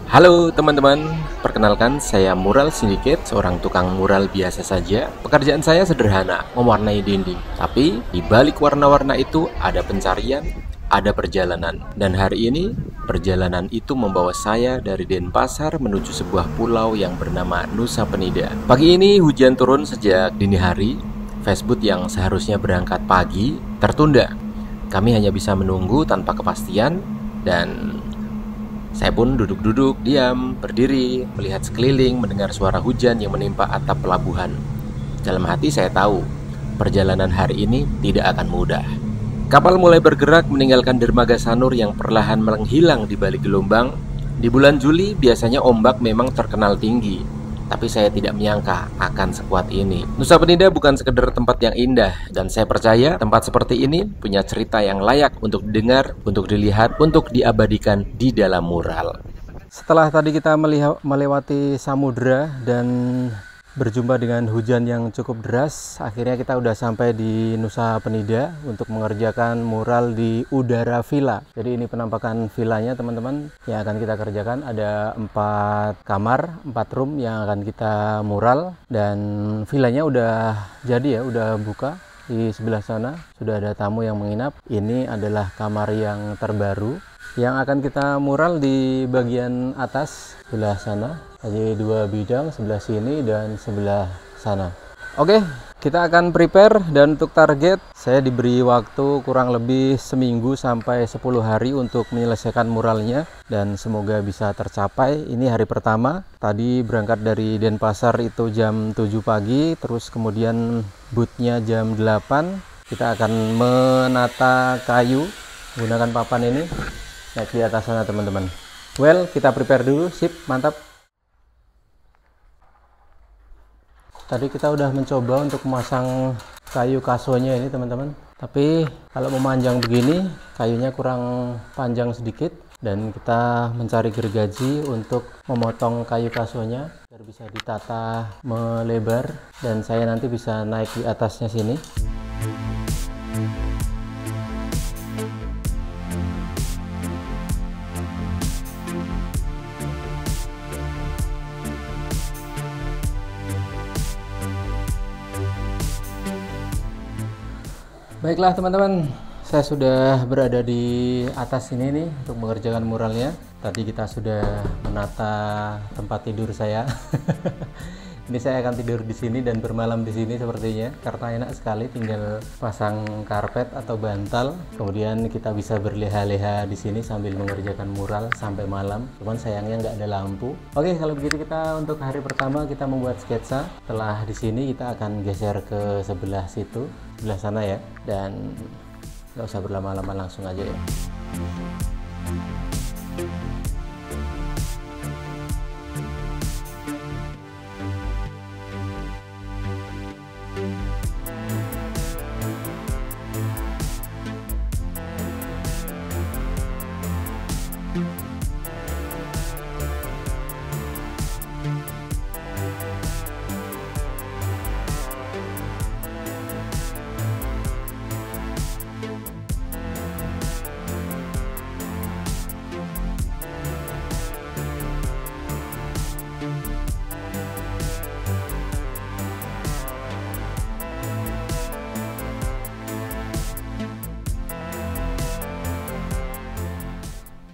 Halo teman-teman, perkenalkan saya Mural Syndicate, seorang tukang mural biasa saja. Pekerjaan saya sederhana, mewarnai dinding. Tapi di balik warna-warna itu ada pencarian, ada perjalanan. Dan hari ini, perjalanan itu membawa saya dari Denpasar menuju sebuah pulau yang bernama Nusa Penida. Pagi ini hujan turun sejak dini hari. Fastboat yang seharusnya berangkat pagi tertunda. Kami hanya bisa menunggu tanpa kepastian dan saya pun duduk-duduk, diam, berdiri, melihat sekeliling, mendengar suara hujan yang menimpa atap pelabuhan. Dalam hati saya tahu, perjalanan hari ini tidak akan mudah. Kapal mulai bergerak meninggalkan dermaga Sanur yang perlahan menghilang di balik gelombang. Di bulan Juli biasanya ombak memang terkenal tinggi, tapi saya tidak menyangka akan sekuat ini. Nusa Penida bukan sekedar tempat yang indah, dan saya percaya tempat seperti ini punya cerita yang layak untuk didengar, untuk dilihat, untuk diabadikan di dalam mural. Setelah tadi kita melewati samudera dan berjumpa dengan hujan yang cukup deras, akhirnya kita udah sampai di Nusa Penida untuk mengerjakan mural di Udara Villa. Jadi ini penampakan villanya teman-teman yang akan kita kerjakan. Ada 4 kamar, 4 room yang akan kita mural, dan villanya udah jadi ya, udah buka. Di sebelah sana sudah ada tamu yang menginap. Ini adalah kamar yang terbaru yang akan kita mural di bagian atas sebelah sana. Ada 2 bidang, sebelah sini dan sebelah sana. Oke, kita akan prepare, dan untuk target saya diberi waktu kurang lebih seminggu sampai 10 hari untuk menyelesaikan muralnya, dan semoga bisa tercapai. Ini hari pertama. Tadi berangkat dari Denpasar itu jam 7 pagi, terus kemudian bootnya jam 8. Kita akan menata kayu menggunakan papan ini. Naik di atas sana teman-teman. Well, kita prepare dulu. Sip, mantap. Tadi kita udah mencoba untuk memasang kayu kasonya ini teman-teman, tapi kalau memanjang begini kayunya kurang panjang sedikit, dan kita mencari gergaji untuk memotong kayu kasonya biar bisa ditata melebar, dan saya nanti bisa naik di atasnya sini. Baiklah teman-teman, saya sudah berada di atas sini nih untuk mengerjakan muralnya. Tadi kita sudah menata tempat tidur saya. Ini saya akan tidur di sini dan bermalam di sini sepertinya, karena enak sekali, tinggal pasang karpet atau bantal. Kemudian kita bisa berleha-leha di sini sambil mengerjakan mural sampai malam. Cuman sayangnya nggak ada lampu. Oke, kalau begitu kita untuk hari pertama kita membuat sketsa. Setelah di sini kita akan geser ke sebelah situ, sebelah sana ya, dan nggak usah berlama-lama, langsung aja ya.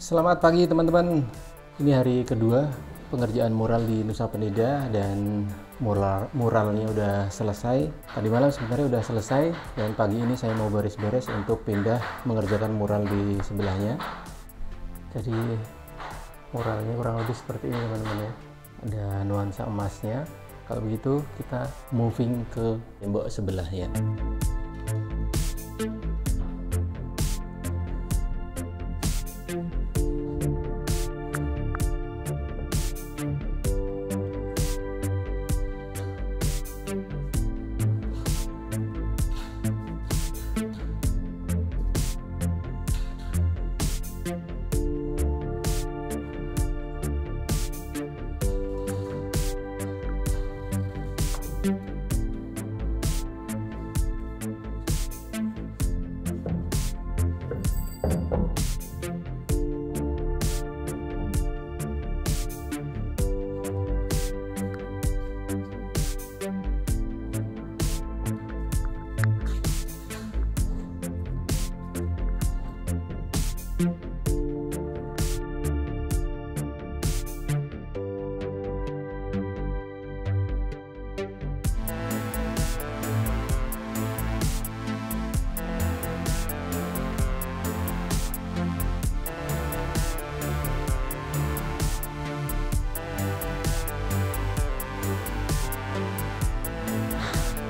Selamat pagi teman-teman. Ini hari kedua pengerjaan mural di Nusa Penida, dan muralnya udah selesai. Tadi malam sebenarnya udah selesai, dan pagi ini saya mau beres-beres untuk pindah mengerjakan mural di sebelahnya. Jadi muralnya kurang lebih seperti ini teman-teman ya. Ada nuansa emasnya. Kalau begitu kita moving ke tembok sebelahnya.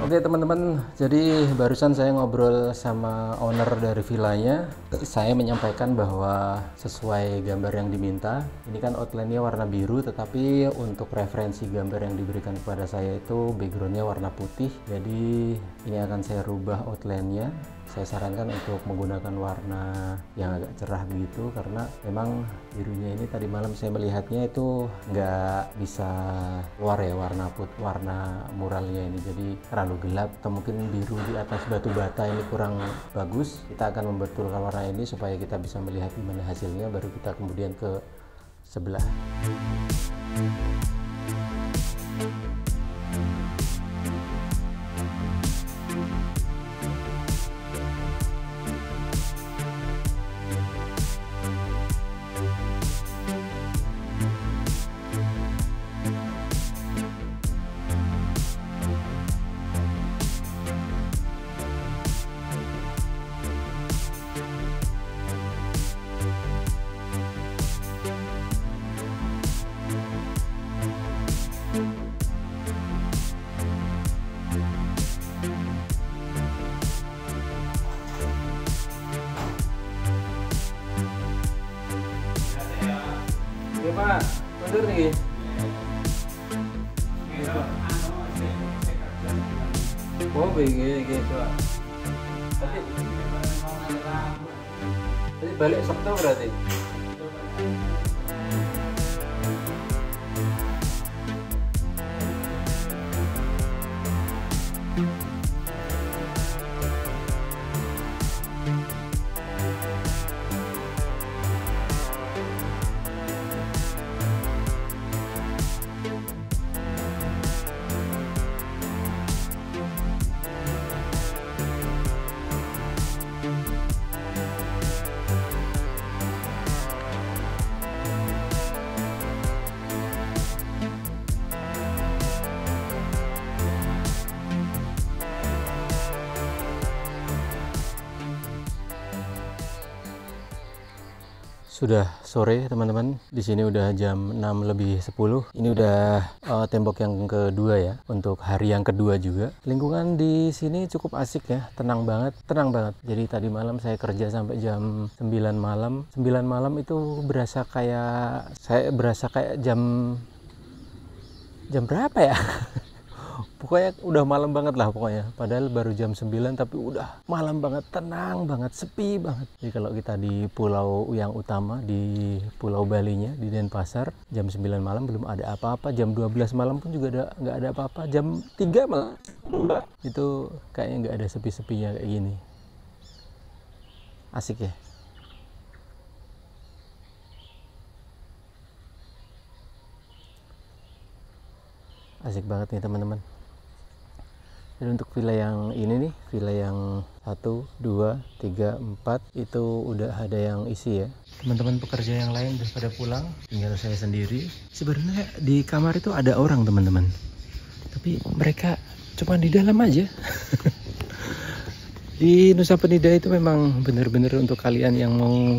Oke teman-teman, jadi barusan saya ngobrol sama owner dari villanya. Saya menyampaikan bahwa sesuai gambar yang diminta, ini kan outline-nya warna biru, tetapi untuk referensi gambar yang diberikan kepada saya itu background-nya warna putih. Jadi ini akan saya rubah outline-nya. Saya sarankan untuk menggunakan warna yang agak cerah begitu, karena memang birunya ini tadi malam saya melihatnya itu nggak bisa keluar ya warna muralnya ini, jadi terlalu gelap atau mungkin biru di atas batu bata ini kurang bagus. Kita akan membetulkan warna ini supaya kita bisa melihat gimana hasilnya, baru kita kemudian ke sebelah. Oke Pak, mundur nih. Oh begini Pak. Tadi balik Sabtu berarti. Sudah sore teman-teman, di sini udah jam 6:10. Ini udah tembok yang kedua ya, untuk hari yang kedua juga. Lingkungan di sini cukup asik ya, tenang banget. Jadi tadi malam saya kerja sampai jam 9 malam. 9 malam itu berasa kayak jam berapa ya? Pokoknya udah malam banget lah pokoknya. Padahal baru jam 9 tapi udah malam banget, tenang banget, sepi banget. Jadi kalau kita di pulau yang utama, di Pulau Balinya, di Denpasar, jam 9 malam belum ada apa-apa. Jam 12 malam pun juga nggak ada apa-apa. Jam 3 malam itu kayaknya nggak ada sepi-sepinya kayak gini. Asik ya. Asik banget nih teman-teman. Jadi untuk villa yang ini nih, villa yang 1, 2, 3, 4 itu udah ada yang isi ya. Teman-teman pekerja yang lain udah pada pulang, tinggal saya sendiri. Sebenarnya di kamar itu ada orang teman-teman, tapi mereka cuma di dalam aja. Di Nusa Penida itu memang bener-bener untuk kalian yang mau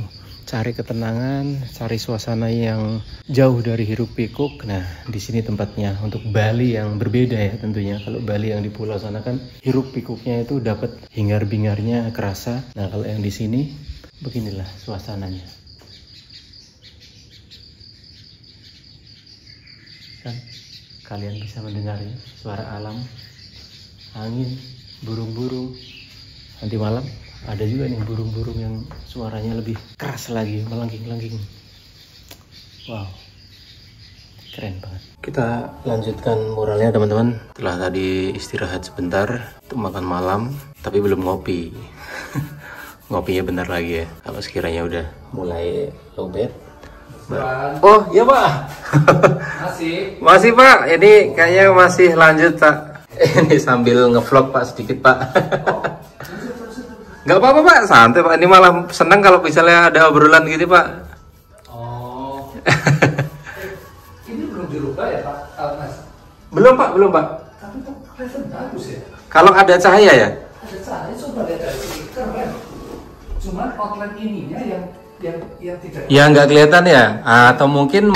cari ketenangan, cari suasana yang jauh dari hiruk pikuk. Nah, di sini tempatnya untuk Bali yang berbeda ya tentunya. Kalau Bali yang di pulau sana kan hiruk pikuknya itu dapat hingar-bingarnya kerasa. Nah, kalau yang di sini beginilah suasananya. Kan kalian bisa mendengarnya, suara alam, angin, burung-burung. Nanti malam ada juga nih burung-burung yang suaranya lebih keras lagi, melengking-lengking. Wow, keren banget. Kita lanjutkan muralnya teman-teman. Setelah tadi istirahat sebentar untuk makan malam, tapi belum ngopi. Ngopinya bentar lagi ya, kalau sekiranya udah mulai lowbat. Oh iya Pak. Masih Pak, ini kayaknya masih lanjut Pak. Ini sambil ngevlog Pak sedikit Pak. Nggak apa-apa Pak, santai Pak. Ini malah senang kalau misalnya ada obrolan gitu Pak. Oh. Ini belum dirubah ya Pak Almas? Belum Pak. Tapi kok kelihatan bagus ya? Kalau ada cahaya ya? Ada cahaya, coba lihat dari sini, keren. Cuman outlet ininya yang tidak. Ya nggak kelihatan ya? Atau mungkin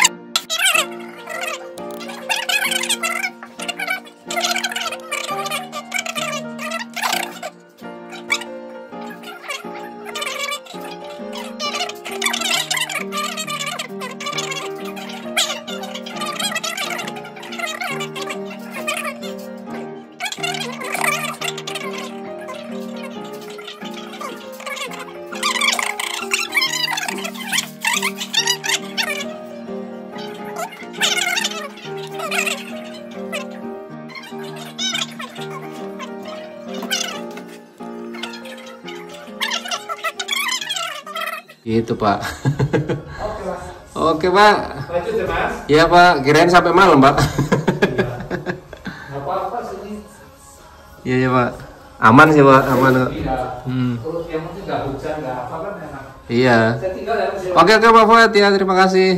Gitu Pak. Oke Mas. Oke Pak. Lanjut ya Mas. Iya Pak, kirain sampai malam Pak. Iya. Nggak apa-apa sini. Iya ya Pak. Aman sih Pak, aman kok. Iya. Terus yang penting nggak hujan nggak apa kan enak. Iya. Saya tinggal ya Mas. Oke Pak Fuad ya, terima kasih.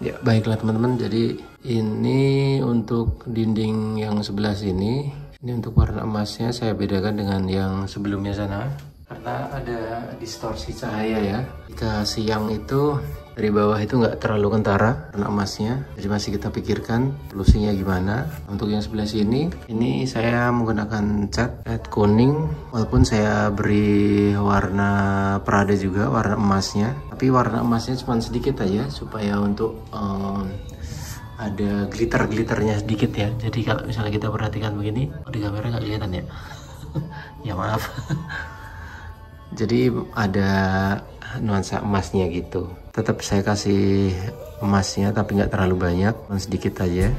Ya baiklah teman-teman, jadi ini untuk dinding yang sebelah sini. Ini untuk warna emasnya saya bedakan dengan yang sebelumnya sana karena ada distorsi cahaya ya. Jika siang itu dari bawah itu nggak terlalu kentara warna emasnya, jadi masih kita pikirkan polusinya gimana. Untuk yang sebelah sini, ini saya menggunakan cat kuning, walaupun saya beri warna Prada juga warna emasnya, tapi warna emasnya cuma sedikit aja supaya untuk ada glitter-glitternya sedikit ya. Jadi kalau misalnya kita perhatikan begini, di kamera nggak kelihatan ya. Ya maaf. Jadi ada nuansa emasnya gitu. Tetap saya kasih emasnya tapi nggak terlalu banyak, sedikit aja.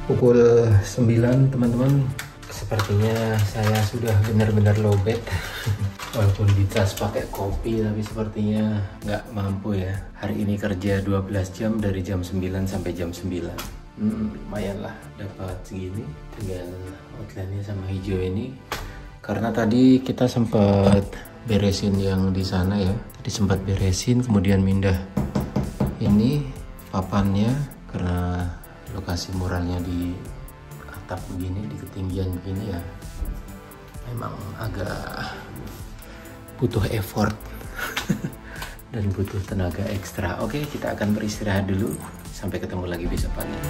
Pukul 9 teman-teman, sepertinya saya sudah benar-benar lowbat. Walaupun dicas pakai kopi tapi sepertinya nggak mampu ya. Hari ini kerja 12 jam dari jam 9 sampai jam 9. Lumayan lah dapat segini. Tinggal outline-nya sama hijau ini. Karena tadi kita sempat beresin yang di sana ya. Tadi sempat beresin kemudian mindah ini papannya karena lokasi muralnya di atap begini, di ketinggian begini ya, memang agak butuh effort dan butuh tenaga ekstra. Oke, kita akan beristirahat dulu, sampai ketemu lagi besok pagi.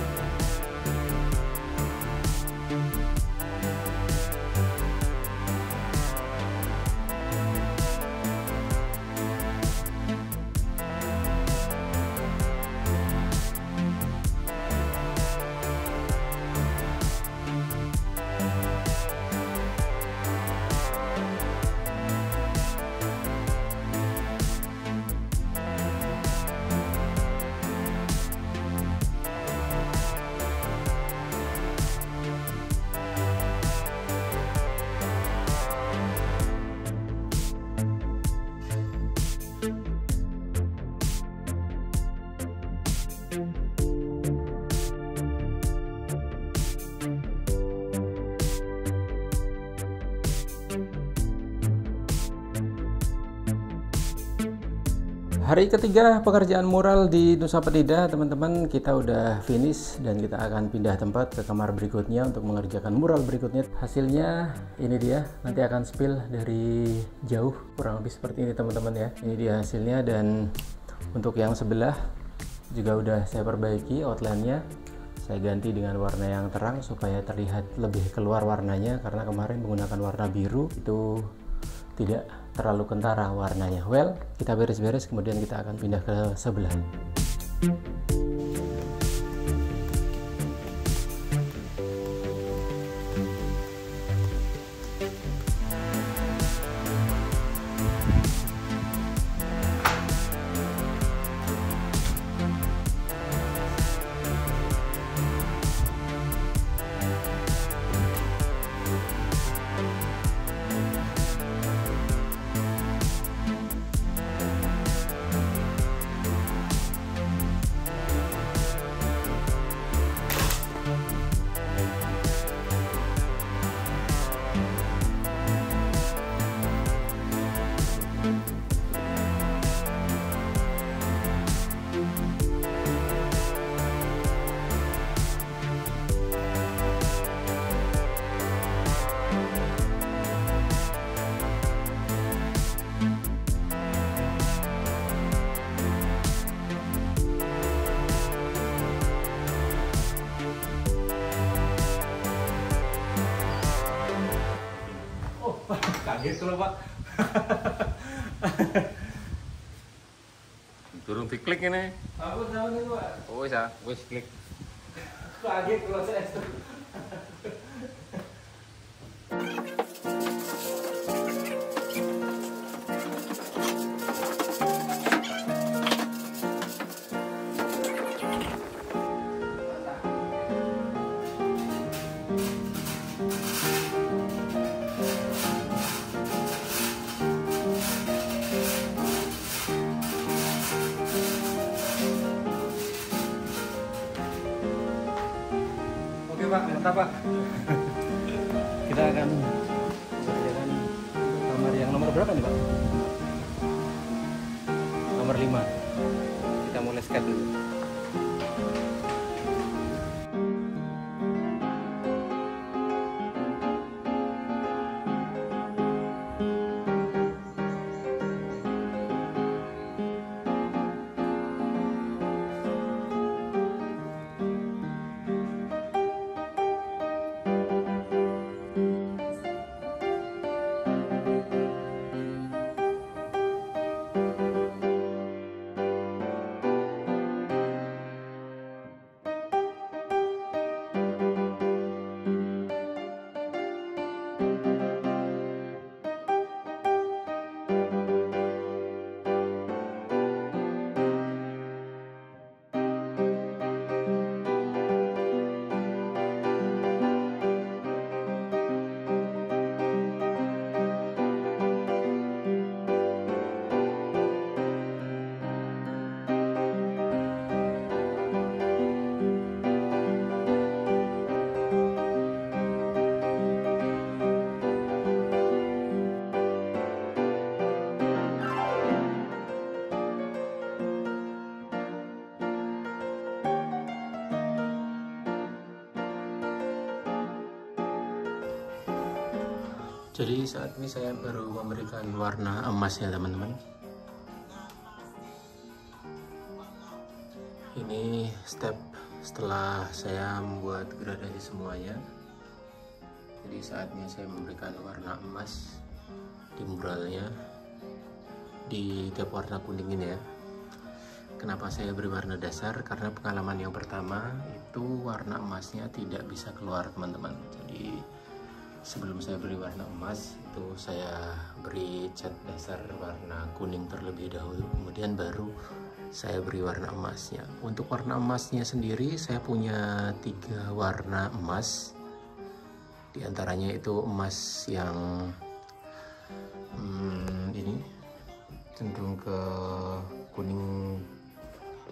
Hari ketiga pekerjaan mural di Nusa Penida, teman-teman, kita udah finish dan kita akan pindah tempat ke kamar berikutnya untuk mengerjakan mural berikutnya. Hasilnya ini dia, nanti akan spill dari jauh, kurang lebih seperti ini teman-teman ya. Ini dia hasilnya, dan untuk yang sebelah juga udah saya perbaiki outline-nya. Saya ganti dengan warna yang terang supaya terlihat lebih keluar warnanya, karena kemarin menggunakan warna biru itu tidak terlalu kentara warnanya. Well, kita beres-beres kemudian kita akan pindah ke sebelah. Kaget kalau Pak. Turun diklik ini. Aku tahu nih Pak. Oh bisa, wis klik. Kaget kalau saya. Oke Pak, mantap Pak. Kita akan mengerjakan kamar yang nomor berapa nih Pak? Nomor 5. Kita mulai sketch dulu. Jadi saat ini saya baru memberikan warna emas ya teman-teman. Ini step setelah saya membuat gradasi semuanya. Jadi saatnya saya memberikan warna emas di muralnya, di tiap warna kuning ini ya. Kenapa saya beri warna dasar? Karena pengalaman yang pertama itu warna emasnya tidak bisa keluar teman-teman. Jadi sebelum saya beri warna emas itu saya beri cat dasar warna kuning terlebih dahulu, kemudian baru saya beri warna emasnya. Untuk warna emasnya sendiri saya punya 3 warna emas, di antaranya itu emas yang ini cenderung ke kuning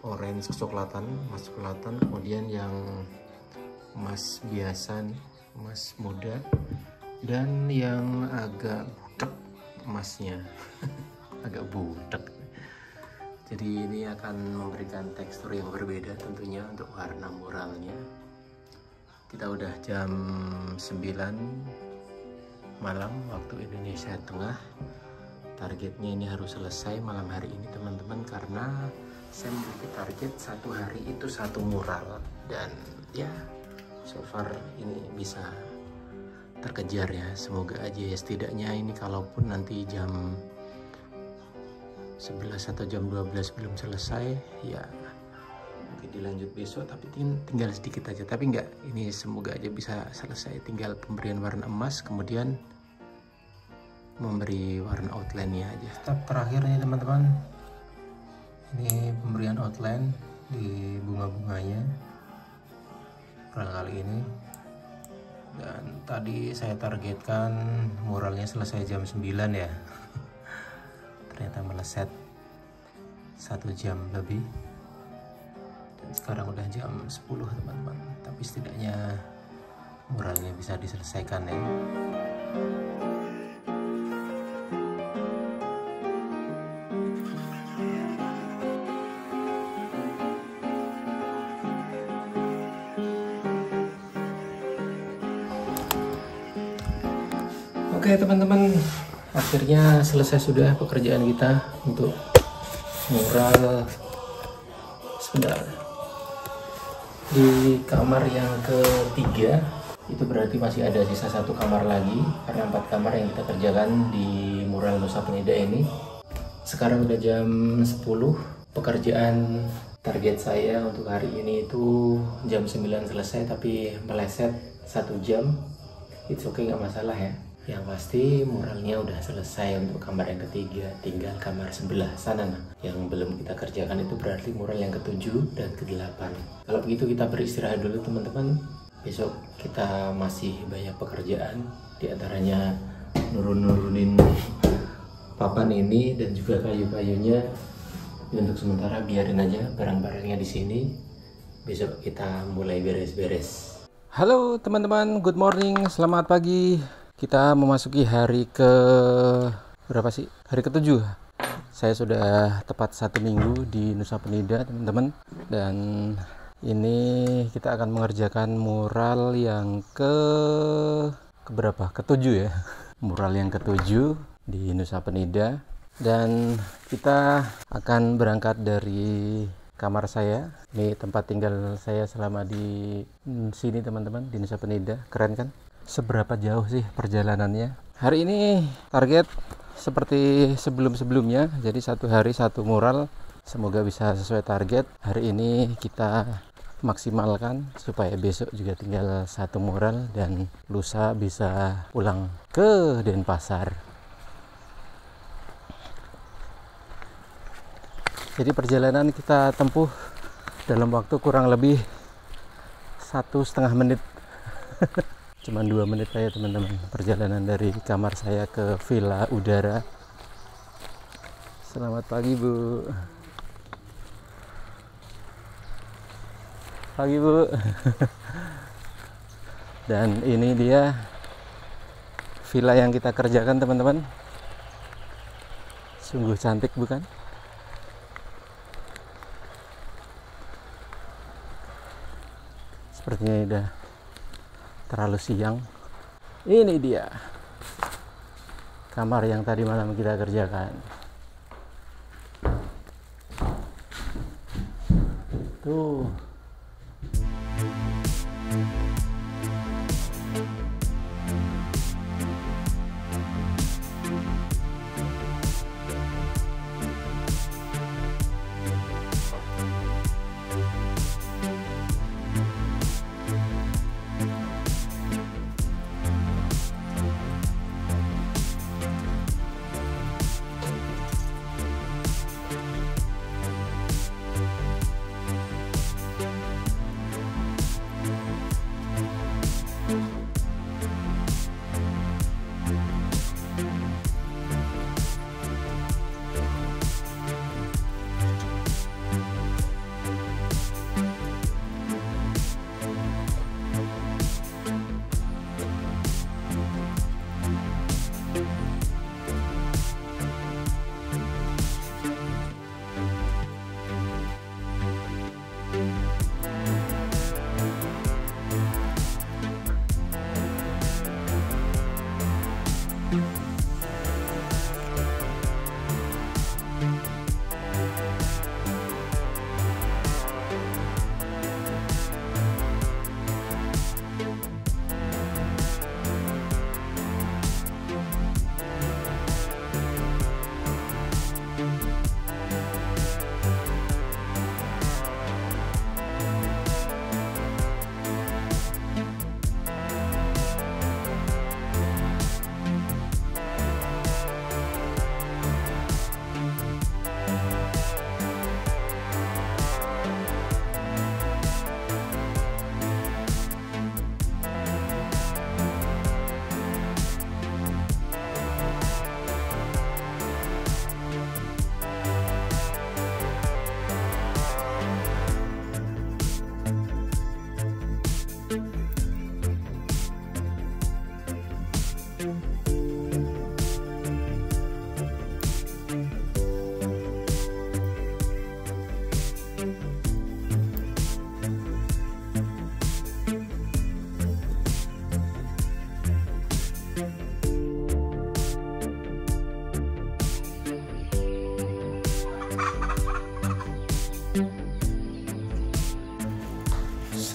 orange kecoklatan, emas kecoklatan, kemudian yang emas biasa nih, emas muda, dan yang agak butek emasnya agak butek. Jadi ini akan memberikan tekstur yang berbeda tentunya untuk warna muralnya. Kita udah jam 9 malam waktu Indonesia Tengah. Targetnya ini harus selesai malam hari ini teman-teman, karena saya memiliki target 1 hari itu 1 mural, dan ya so far ini bisa terkejar ya. Semoga aja ya, setidaknya ini kalaupun nanti jam 11 atau jam 12 belum selesai ya mungkin dilanjut besok, tapi tinggal sedikit aja. Tapi enggak, ini semoga aja bisa selesai, tinggal pemberian warna emas kemudian memberi warna outline-nya aja. Step terakhirnya teman-teman, ini pemberian outline di bunga-bunganya kali ini. Dan tadi saya targetkan muralnya selesai jam 9 ya. Ternyata meleset 1 jam lebih. Dan sekarang udah jam 10 teman-teman. Tapi setidaknya muralnya bisa diselesaikan ya. Oke teman-teman, akhirnya selesai sudah pekerjaan kita untuk mural sebentar di kamar yang ketiga. Itu berarti masih ada sisa 1 kamar lagi, karena 4 kamar yang kita kerjakan di mural Nusa Penida ini. Sekarang udah jam 10. Pekerjaan target saya untuk hari ini itu jam 9 selesai, tapi meleset 1 jam. It's okay, nggak masalah ya. Yang pasti muralnya udah selesai untuk kamar yang ketiga, tinggal kamar sebelah sana yang belum kita kerjakan. Itu berarti mural yang ke-7 dan ke-8. Kalau begitu kita beristirahat dulu teman-teman. Besok kita masih banyak pekerjaan, diantaranya nurunin papan ini dan juga kayu-kayunya. Untuk sementara biarin aja barang-barangnya di sini. Besok kita mulai beres-beres. Halo teman-teman, good morning, selamat pagi. Kita memasuki hari ke berapa sih? Hari ke-7. Saya sudah tepat 1 minggu di Nusa Penida teman-teman. Dan ini kita akan mengerjakan mural yang berapa? Ke-7 ya. Mural yang ke-7 di Nusa Penida. Dan kita akan berangkat dari kamar saya. Ini tempat tinggal saya selama di sini teman-teman, di Nusa Penida. Keren kan? Seberapa jauh sih perjalanannya? Hari ini target seperti sebelum-sebelumnya, jadi 1 hari 1 mural. Semoga bisa sesuai target. Hari ini kita maksimalkan supaya besok juga tinggal 1 mural dan lusa bisa pulang ke Denpasar. Jadi perjalanan kita tempuh dalam waktu kurang lebih 1,5 menit. Cuman 2 menit aja teman-teman, perjalanan dari kamar saya ke Villa Udara. Selamat pagi Bu. Pagi Bu. Dan ini dia villa yang kita kerjakan teman-teman. Sungguh cantik bukan? Sepertinya udah terlalu siang. Ini dia kamar yang tadi malam kita kerjakan. Tuh.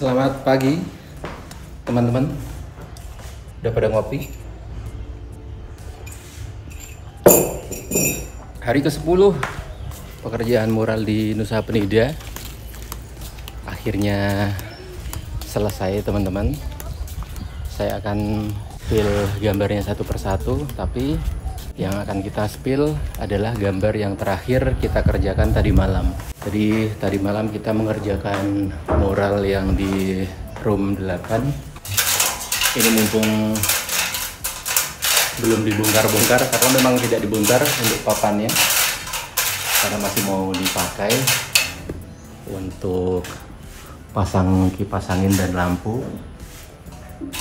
Selamat pagi teman-teman. Udah pada ngopi? Hari ke-10 pekerjaan mural di Nusa Penida akhirnya selesai, teman-teman. Saya akan spill gambarnya satu persatu, tapi yang akan kita spill adalah gambar yang terakhir kita kerjakan tadi malam. Jadi tadi malam kita mengerjakan mural yang di room 8. Ini mumpung belum dibongkar-bongkar, karena memang tidak dibongkar untuk papannya, karena masih mau dipakai untuk pasang kipas angin dan lampu.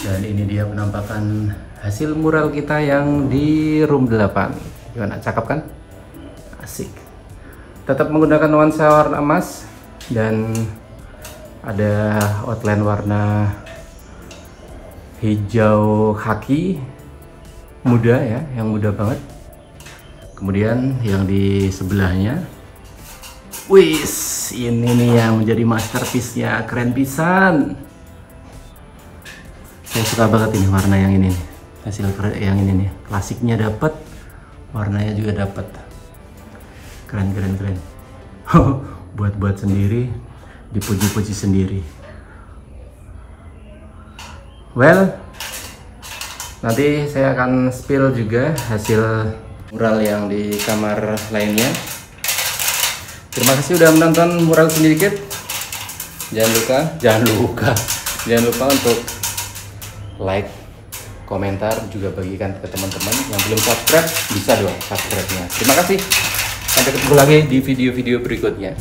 Dan ini dia penampakan hasil mural kita yang di room 8. Gimana, cakep kan? Asik. Tetap menggunakan nuansa warna emas dan ada outline warna hijau khaki muda ya, yang muda banget. Kemudian yang di sebelahnya, wis, ini nih yang menjadi masterpiece-nya, keren pisan. Saya suka banget ini warna yang ini nih. Hasil yang ini nih, klasiknya dapat, warnanya juga dapat. Keren. Buat sendiri, dipuji-puji sendiri. Well, nanti saya akan spill juga hasil mural yang di kamar lainnya. Terima kasih udah menonton Mural Syndicate. Jangan lupa untuk like, komentar, juga bagikan ke teman-teman. Yang belum subscribe bisa dong subscribe-nya. Terima kasih. Sampai ketemu lagi di video-video berikutnya.